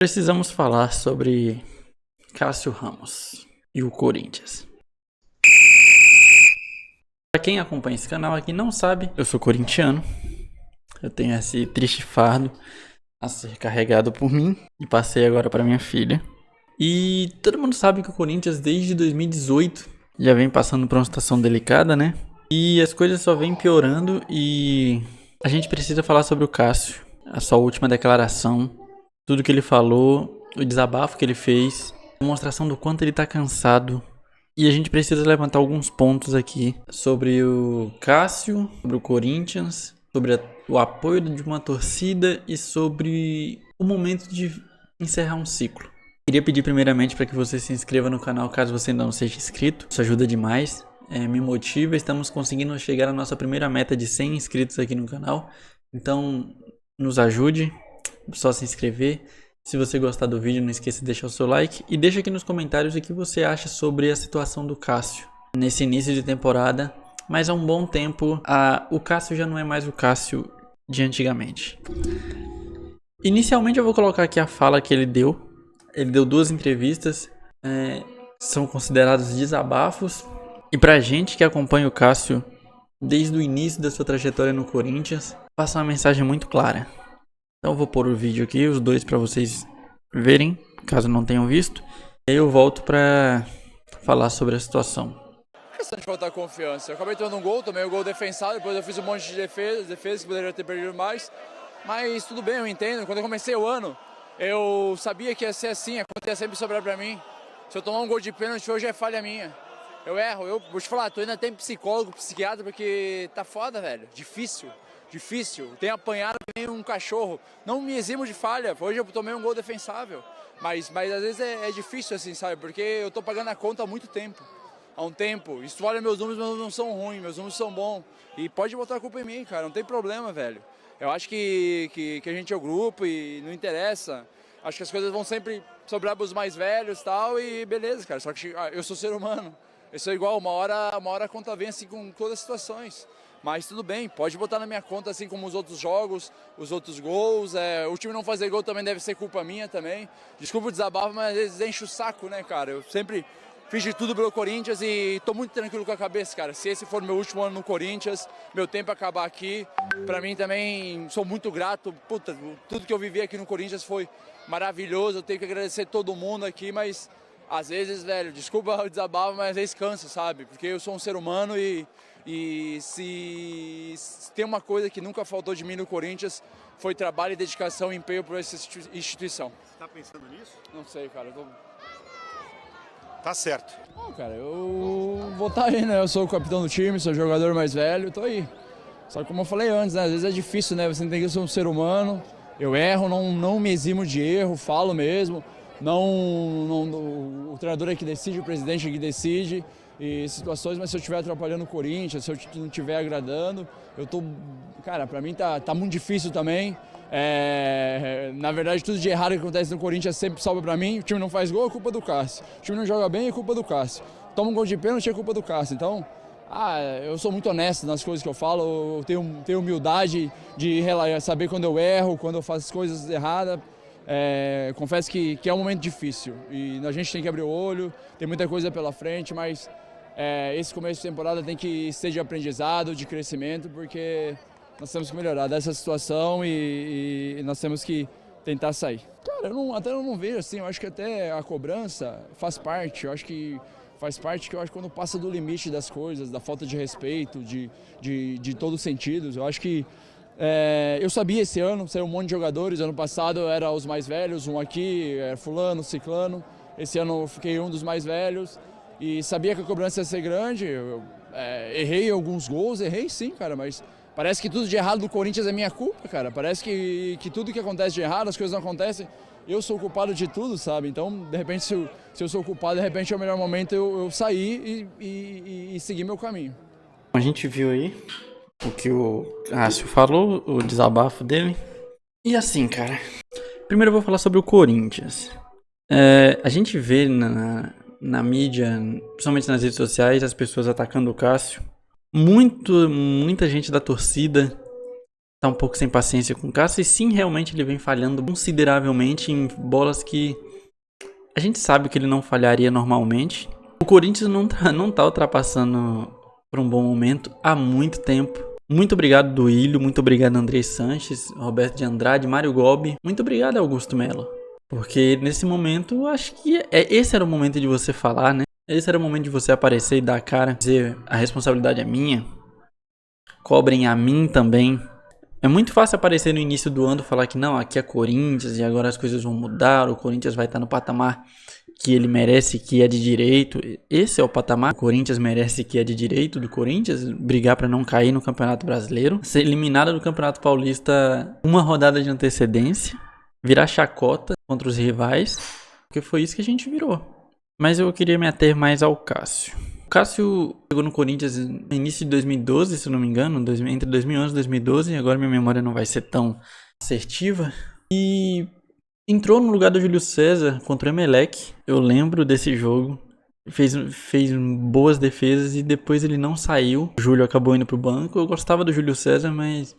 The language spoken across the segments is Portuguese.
Precisamos falar sobre Cássio Ramos e o Corinthians. Para quem acompanha esse canal aqui não sabe, eu sou corintiano. Eu tenho esse triste fardo a ser carregado por mim e passei agora para minha filha. E todo mundo sabe que o Corinthians desde 2018 já vem passando por uma situação delicada, né? E as coisas só vêm piorando e a gente precisa falar sobre o Cássio, a sua última declaração, tudo que ele falou, o desabafo que ele fez, a demonstração do quanto ele tá cansado. E a gente precisa levantar alguns pontos aqui sobre o Cássio, sobre o Corinthians, sobre o apoio de uma torcida e sobre o momento de encerrar um ciclo. Queria pedir primeiramente para que você se inscreva no canal caso você ainda não seja inscrito, isso ajuda demais, me motiva. Estamos conseguindo chegar à nossa primeira meta de 100 inscritos aqui no canal, então nos ajude, só se inscrever. Se você gostar do vídeo, não esqueça de deixar o seu like e deixa aqui nos comentários o que você acha sobre a situação do Cássio nesse início de temporada. Mas há um bom tempo, o Cássio já não é mais o Cássio de antigamente. Inicialmente eu vou colocar aqui a fala que ele deu. Ele deu 2 entrevistas, são considerados desabafos. E pra gente que acompanha o Cássio desde o início da sua trajetória no Corinthians, passa uma mensagem muito clara. Então eu vou pôr o vídeo aqui, os 2 para vocês verem, caso não tenham visto. E aí eu volto pra falar sobre a situação. Questão de faltar confiança. Eu acabei tomando um gol, tomei um gol defensado, depois eu fiz um monte de defesas que poderia ter perdido mais. Mas tudo bem, eu entendo. Quando eu comecei o ano, eu sabia que ia ser assim, a conta ia sempre sobrar pra mim. Se eu tomar um gol de pênalti hoje é falha minha. Eu erro, eu vou te falar, tô indo até em psicólogo, psiquiatra, porque tá foda, velho. Difícil. Tenho apanhado que nem um cachorro. Não me eximo de falha. Hoje eu tomei um gol defensável. Mas às vezes é difícil assim, sabe? Porque eu tô pagando a conta há muito tempo. Há um tempo. Isso olha meus números não são ruins, meus números são bons. E pode botar a culpa em mim, cara. Não tem problema, velho. Eu acho que a gente é o grupo e não interessa. Acho que as coisas vão sempre sobrar pros mais velhos e tal. E beleza, cara. Só que eu sou ser humano. Eu sou igual. Uma hora a conta vem assim com todas as situações. Mas tudo bem, pode botar na minha conta assim como os outros jogos, os outros gols. O time não fazer gol também deve ser culpa minha também. Desculpa o desabafo, mas às vezes enche o saco, né, cara? Eu sempre fiz de tudo pelo Corinthians e tô muito tranquilo com a cabeça, cara. Se esse for meu último ano no Corinthians, meu tempo acabar aqui, pra mim também sou muito grato. Puta, tudo que eu vivi aqui no Corinthians foi maravilhoso. Eu tenho que agradecer todo mundo aqui, mas às vezes, velho, desculpa o desabafo, mas às vezes cansa, sabe? Porque eu sou um ser humano e se tem uma coisa que nunca faltou de mim no Corinthians, foi trabalho e dedicação e empenho por essa instituição. Você tá pensando nisso? Não sei, cara. Tá certo. Não, cara, eu vou estar aí, né? Eu sou o capitão do time, sou o jogador mais velho, tô aí. Só que como eu falei antes, né? Às vezes é difícil, né? Você tem que ser um ser humano. Eu erro, não me eximo de erro, falo mesmo. O treinador é que decide, o presidente é que decide. E situações, mas se eu estiver atrapalhando o Corinthians, se eu não estiver agradando, eu tô... Cara, pra mim tá muito difícil também. Na verdade, tudo de errado que acontece no Corinthians sempre sobra pra mim. O time não faz gol, é culpa do Cássio. O time não joga bem, é culpa do Cássio. Toma um gol de pênalti, é culpa do Cássio. Então, eu sou muito honesto nas coisas que eu falo. Eu tenho humildade de saber quando eu erro, quando eu faço coisas erradas. Confesso que é um momento difícil e a gente tem que abrir o olho, tem muita coisa pela frente, mas esse começo de temporada tem que ser de aprendizado, de crescimento, porque nós temos que melhorar dessa situação e nós temos que tentar sair. Cara, eu não vejo assim, eu acho que até a cobrança faz parte, eu acho que faz parte quando passa do limite das coisas, da falta de respeito, de todos os sentidos. Eu acho que eu sabia esse ano, saiu um monte de jogadores, ano passado era os mais velhos, um aqui, fulano, ciclano, esse ano eu fiquei um dos mais velhos e sabia que a cobrança ia ser grande. Errei alguns gols, errei sim, cara, mas parece que tudo de errado do Corinthians é minha culpa, cara, parece que tudo que acontece de errado, as coisas não acontecem, eu sou o culpado de tudo, sabe? Então, de repente, se eu sou o culpado, de repente é o melhor momento eu sair e seguir meu caminho. A gente viu aí o que o Cássio falou, o desabafo dele. E assim, cara, primeiro eu vou falar sobre o Corinthians. A gente vê na mídia, principalmente nas redes sociais, as pessoas atacando o Cássio. Muita gente da torcida tá um pouco sem paciência com o Cássio. E sim, realmente ele vem falhando consideravelmente em bolas que a gente sabe que ele não falharia normalmente. O Corinthians não tá ultrapassando por um bom momento há muito tempo. Muito obrigado, Duílio. Muito obrigado, André Sanches, Roberto de Andrade, Mário Gobi. Muito obrigado, Augusto Melo. Porque nesse momento, acho que esse era o momento de você falar, né? Esse era o momento de você aparecer e dar a cara. Dizer, a responsabilidade é minha. Cobrem a mim também. É muito fácil aparecer no início do ano e falar que não, aqui é Corinthians e agora as coisas vão mudar. O Corinthians vai estar no patamar que ele merece, que é de direito. Esse é o patamar. O Corinthians merece, que é de direito do Corinthians. Brigar para não cair no Campeonato Brasileiro. Ser eliminado do Campeonato Paulista uma rodada de antecedência. Virar chacota contra os rivais. Porque foi isso que a gente virou. Mas eu queria me ater mais ao Cássio. O Cássio chegou no Corinthians no início de 2012, se eu não me engano. Entre 2011 e 2012. Agora minha memória não vai ser tão assertiva. E entrou no lugar do Júlio César contra o Emelec. Eu lembro desse jogo. Fez boas defesas e depois ele não saiu. O Júlio acabou indo pro banco. Eu gostava do Júlio César, mas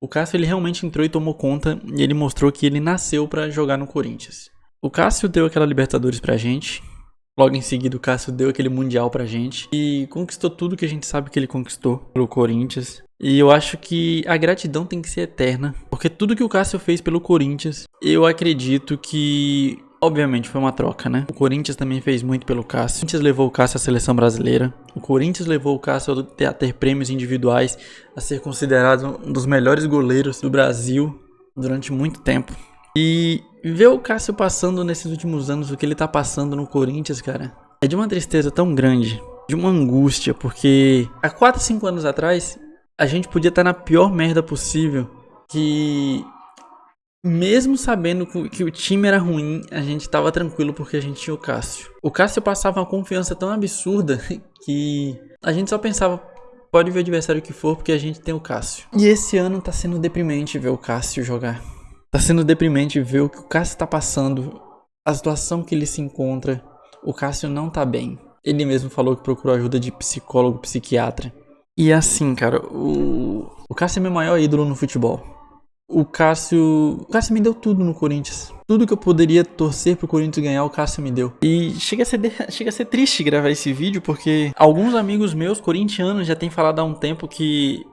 o Cássio ele realmente entrou e tomou conta. E ele mostrou que ele nasceu pra jogar no Corinthians. O Cássio deu aquela Libertadores pra gente. Logo em seguida o Cássio deu aquele Mundial pra gente. E conquistou tudo que a gente sabe que ele conquistou pelo Corinthians. E eu acho que a gratidão tem que ser eterna. Porque tudo que o Cássio fez pelo Corinthians, eu acredito que... Obviamente foi uma troca, né? O Corinthians também fez muito pelo Cássio. O Corinthians levou o Cássio à seleção brasileira. O Corinthians levou o Cássio a ter prêmios individuais. A ser considerado um dos melhores goleiros do Brasil durante muito tempo. E ver o Cássio passando nesses últimos anos o que ele tá passando no Corinthians, cara, é de uma tristeza tão grande, de uma angústia, porque há 4, 5 anos atrás a gente podia estar na pior merda possível, que mesmo sabendo que o time era ruim, a gente tava tranquilo porque a gente tinha o Cássio. O Cássio passava uma confiança tão absurda que a gente só pensava, pode ver o adversário que for porque a gente tem o Cássio. E esse ano tá sendo deprimente ver o Cássio jogar. Tá sendo deprimente ver o que o Cássio tá passando, a situação que ele se encontra. O Cássio não tá bem. Ele mesmo falou que procurou ajuda de psicólogo, psiquiatra. E assim, cara, o Cássio é meu maior ídolo no futebol. O Cássio me deu tudo no Corinthians. Tudo que eu poderia torcer pro Corinthians ganhar, o Cássio me deu. E chega a ser triste gravar esse vídeo, porque alguns amigos meus, corintianos, já têm falado há um tempo que...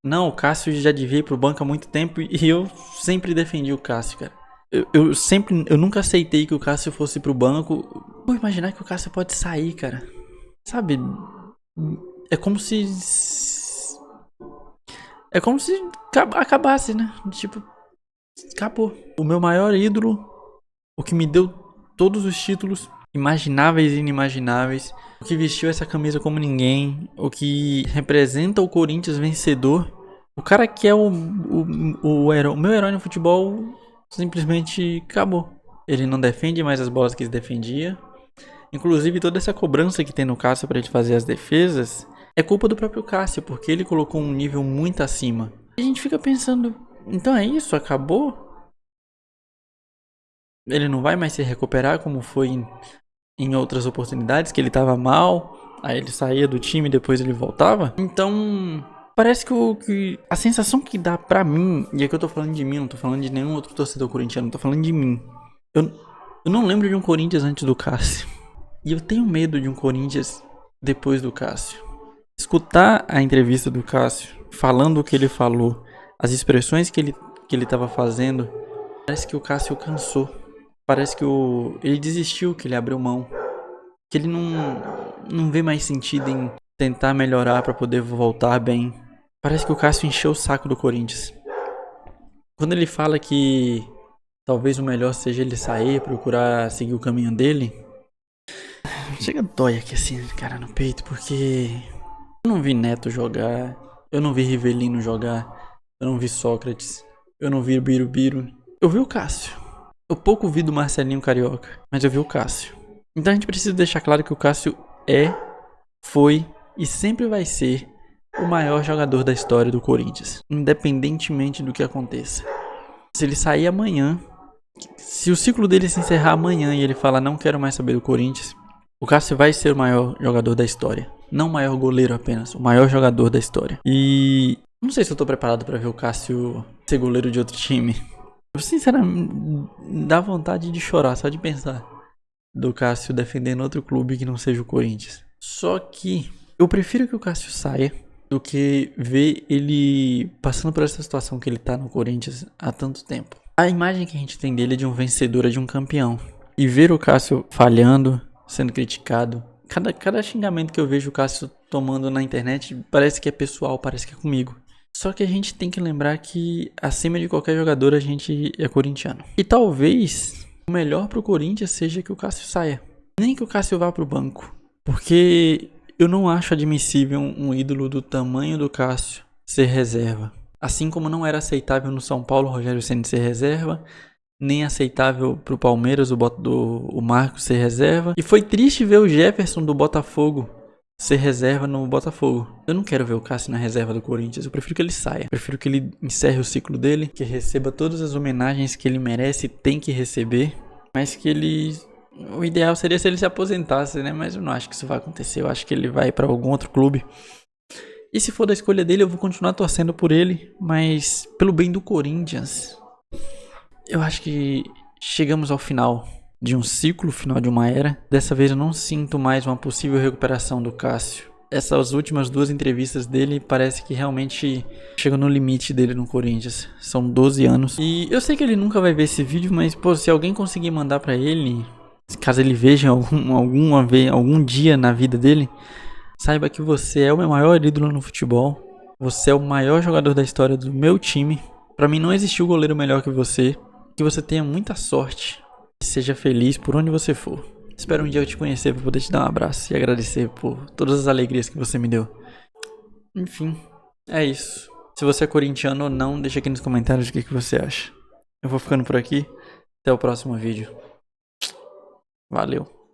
Não, o Cássio já devia ir pro banco há muito tempo e eu sempre defendi o Cássio, cara. Eu nunca aceitei que o Cássio fosse pro banco. Vou imaginar que o Cássio pode sair, cara. Sabe? É como se acabasse, né? Tipo, acabou. O meu maior ídolo, o que me deu todos os títulos imagináveis e inimagináveis, o que vestiu essa camisa como ninguém, o que representa o Corinthians vencedor, o cara que é o meu herói no futebol, simplesmente acabou. Ele não defende mais as bolas que ele defendia. Inclusive toda essa cobrança que tem no Cássio para ele fazer as defesas é culpa do próprio Cássio, porque ele colocou um nível muito acima. E a gente fica pensando, então é isso? Acabou? Ele não vai mais se recuperar como foi em outras oportunidades, que ele tava mal, aí ele saía do time e depois ele voltava. Então, parece que a sensação que dá pra mim, e aqui eu tô falando de mim, não tô falando de nenhum outro torcedor corintiano, tô falando de mim. Eu não lembro de um Corinthians antes do Cássio. E eu tenho medo de um Corinthians depois do Cássio. Escutar a entrevista do Cássio, falando o que ele falou, as expressões que ele tava fazendo, parece que o Cássio cansou. Parece que ele desistiu, que ele abriu mão. Que ele não vê mais sentido em tentar melhorar pra poder voltar bem. Parece que o Cássio encheu o saco do Corinthians. Quando ele fala que talvez o melhor seja ele sair, procurar seguir o caminho dele, chega dói aqui assim, cara, no peito, porque eu não vi Neto jogar, eu não vi Rivelino jogar, eu não vi Sócrates, eu não vi Birubiru. Eu vi o Cássio. Eu pouco vi do Marcelinho Carioca, mas eu vi o Cássio. Então a gente precisa deixar claro que o Cássio foi e sempre vai ser o maior jogador da história do Corinthians, independentemente do que aconteça. Se ele sair amanhã, se o ciclo dele se encerrar amanhã e ele falar não quero mais saber do Corinthians, o Cássio vai ser o maior jogador da história. Não o maior goleiro apenas, o maior jogador da história. E Não sei se eu tô preparado pra ver o Cássio ser goleiro de outro time. Eu, sinceramente, dá vontade de chorar só de pensar do Cássio defendendo outro clube que não seja o Corinthians. Só que eu prefiro que o Cássio saia do que ver ele passando por essa situação que ele tá no Corinthians há tanto tempo. A imagem que a gente tem dele é de um vencedor, é de um campeão. E ver o Cássio falhando, sendo criticado, cada xingamento que eu vejo o Cássio tomando na internet parece que é pessoal, parece que é comigo. Só que a gente tem que lembrar que acima de qualquer jogador a gente é corintiano. E talvez o melhor pro Corinthians seja que o Cássio saia. Nem que o Cássio vá pro banco. Porque eu não acho admissível um ídolo do tamanho do Cássio ser reserva. Assim como não era aceitável no São Paulo o Rogério Ceni ser reserva, nem aceitável pro Palmeiras o Marcos ser reserva. E foi triste ver o Jefferson do Botafogo ser reserva no Botafogo. Eu não quero ver o Cássio na reserva do Corinthians. Eu prefiro que ele saia. Eu prefiro que ele encerre o ciclo dele, que receba todas as homenagens que ele merece e tem que receber. Mas que ele... O ideal seria se ele se aposentasse, né? Mas eu não acho que isso vai acontecer. Eu acho que ele vai pra algum outro clube. E se for da escolha dele, eu vou continuar torcendo por ele. Mas pelo bem do Corinthians, eu acho que chegamos ao final de um ciclo, final de uma era. Dessa vez eu não sinto mais uma possível recuperação do Cássio. Essas últimas 2 entrevistas dele parece que realmente chegam no limite dele no Corinthians. São 12 anos. E eu sei que ele nunca vai ver esse vídeo, mas pô, se alguém conseguir mandar pra ele, caso ele veja algum dia na vida dele, saiba que você é o meu maior ídolo no futebol. Você é o maior jogador da história do meu time. Pra mim não existiu goleiro melhor que você. Que você tenha muita sorte. Seja feliz por onde você for. Espero um dia eu te conhecer para poder te dar um abraço e agradecer por todas as alegrias que você me deu. Enfim, é isso. Se você é corintiano ou não, deixa aqui nos comentários o que você acha. Eu vou ficando por aqui. Até o próximo vídeo. Valeu.